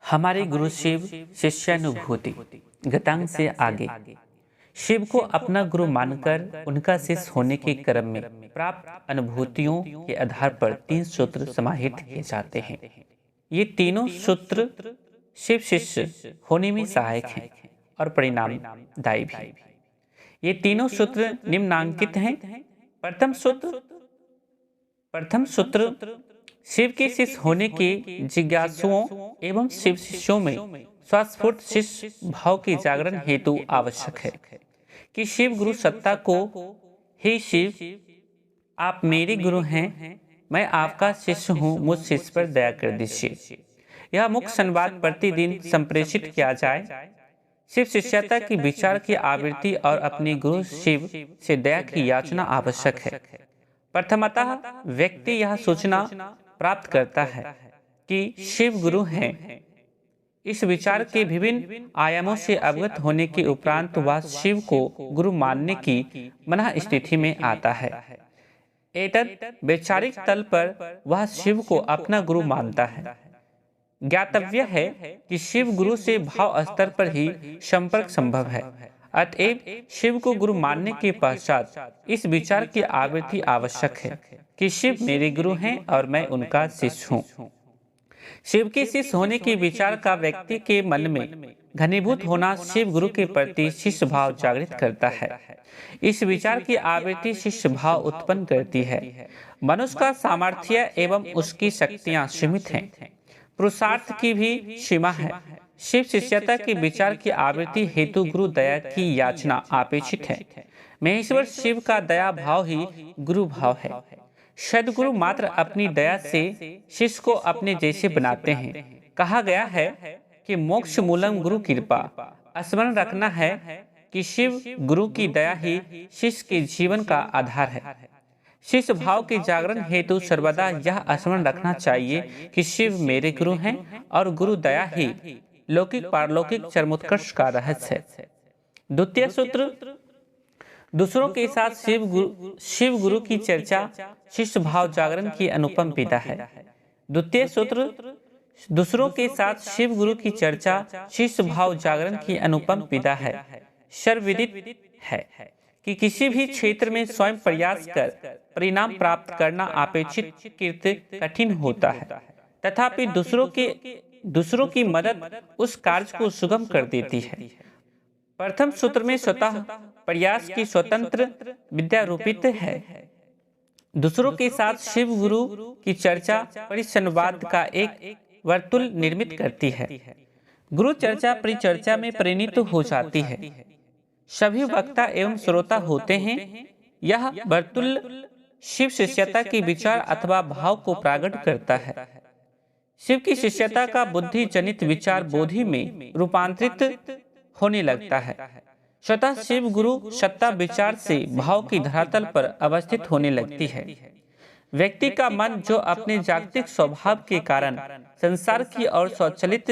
हमारे गुरु शिव शिष्यानुभूति गतांग से आगे शिव को अपना गुरु मानकर उनका शिष्य होने के क्रम में प्राप्त अनुभूतियों के आधार पर 3 सूत्र समाहित किए जाते हैं। ये तीनों सूत्र शिव शिष्य होने में सहायक हैं और परिणामदायी भी। ये तीनों सूत्र निम्नांकित हैं। प्रथम सूत्र शिव के शिष्य होने के जिज्ञासुओं एवं शिव शिष्यों में स्वस्फुट शिष्य भाव के जागरण हेतु आवश्यक है कि शिव गुरु सत्ता को, हे शिव आप मेरे गुरु हैं, मैं आपका शिष्य हूँ, मुझ शिष्य पर दया कर दीजिए। यह मुख्य संवाद प्रतिदिन संप्रेषित किया जाए। शिव शिष्यता की विचार की आवृत्ति और अपने गुरु शिव से दया की याचना आवश्यक है। प्रथमतः व्यक्ति यह सूचना प्राप्त करता है कि शिव गुरु हैं। इस विचार के विभिन्न आयामों से अवगत होने के उपरांत वह शिव को गुरु मानने की मनः स्थिति में आता है। एतद वैचारिक तल पर वह शिव को अपना गुरु मानता है। ज्ञातव्य है कि शिव गुरु से भाव स्तर पर ही संपर्क संभव है। अतएव शिव को गुरु मानने के पश्चात इस विचार की आवृत्ति आवश्यक है कि शिव मेरे गुरु हैं और मैं उनका शिष्य हूँ। शिव के शिष्य होने के विचार का व्यक्ति के मन में घनीभूत होना शिव गुरु के प्रति शिष्य भाव जागृत करता है। इस विचार की आवृत्ति शिष्य भाव उत्पन्न करती है। मनुष्य का सामर्थ्य एवं उसकी शक्तियां सीमित हैं, पुरुषार्थ की भी सीमा है। शिव शिष्यता के विचार की आवृत्ति हेतु गुरु दया की याचना अपेक्षित है। महेश्वर शिव का दया भाव ही गुरु भाव है। सद्गुरु मात्र अपनी दया से शिष्य को अपने जैसे बनाते हैं। कहा गया है कि मोक्ष मूलम गुरु कृपा। स्मरण रखना है कि शिव गुरु की दया ही शिष्य के जीवन का आधार है। शिष्य भाव के जागरण हेतु सर्वदा यह स्मरण रखना चाहिए कि शिव मेरे गुरु हैं और गुरु दया ही लौकिक पारलौकिक चरमोत्कर्ष का रहस्य है। द्वितीय सूत्र दूसरों के साथ शिव गुरु की चर्चा शिष्य भाव जागरण की अनुपम विधा है। द्वितीय सूत्र दूसरों के साथ शिव गुरु की चर्चा शिष्य भाव जागरण की अनुपम विधा है। सर्वविदित है कि किसी भी क्षेत्र में स्वयं प्रयास कर परिणाम प्राप्त करना अपेक्षित कृत कठिन होता है, तथापि दूसरों की मदद उस कार्य को सुगम कर देती है। प्रथम सूत्र में स्वतः प्रयास की स्वतंत्र विद्या रूपित है। दूसरों के साथ शिव गुरु की चर्चा परिसंवाद का एक वर्तुल निर्मित करती है। गुरु चर्चा परिचर्चा में परिणित हो जाती है। सभी वक्ता एवं श्रोता होते हैं। यह वर्तुल शिव शिष्यता की विचार अथवा भाव को प्रकट करता है। शिव की शिष्यता का बुद्धि जनित विचार बोधि में रूपांतरित होने लगता है। स्वतः शिव गुरु सत्ता विचार से भाव की धरातल पर अवस्थित होने लगती है। व्यक्ति का मन जो अपने जागतिक स्वभाव के कारण संसार की और स्वचालित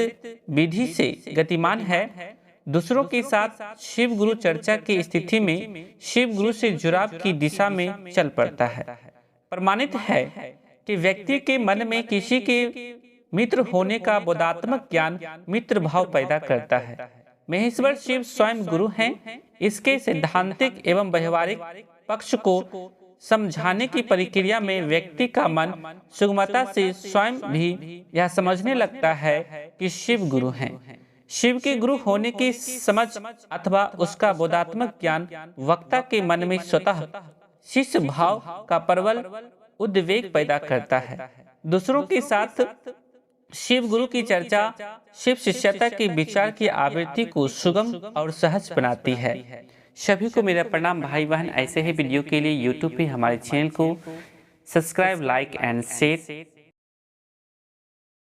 विधि से गतिमान है, दूसरों के साथ शिव गुरु चर्चा की स्थिति में शिव गुरु से जुड़ाव की दिशा में चल पड़ता है। प्रमाणित है कि व्यक्ति के मन में किसी के मित्र होने का बोधात्मक ज्ञान मित्र भाव पैदा करता है। महेश्वर शिव स्वयं गुरु हैं। इसके सैद्धांतिक एवं व्यवहारिक पक्ष को समझाने की प्रक्रिया में व्यक्ति का मन सुगमता से स्वयं भी यह समझने लगता है कि शिव गुरु हैं। शिव के गुरु होने की समझ अथवा उसका बोधात्मक ज्ञान वक्ता के मन में स्वतः शिष्य भाव का प्रबल उद्वेग पैदा करता है। दूसरों के साथ शिव गुरु की चर्चा शिव शिष्यता के विचार की आवृत्ति को सुगम और सहज बनाती है। सभी को मेरा प्रणाम भाई बहन। ऐसे ही वीडियो के लिए यूट्यूब पे हमारे चैनल को सब्सक्राइब, लाइक एंड शेयर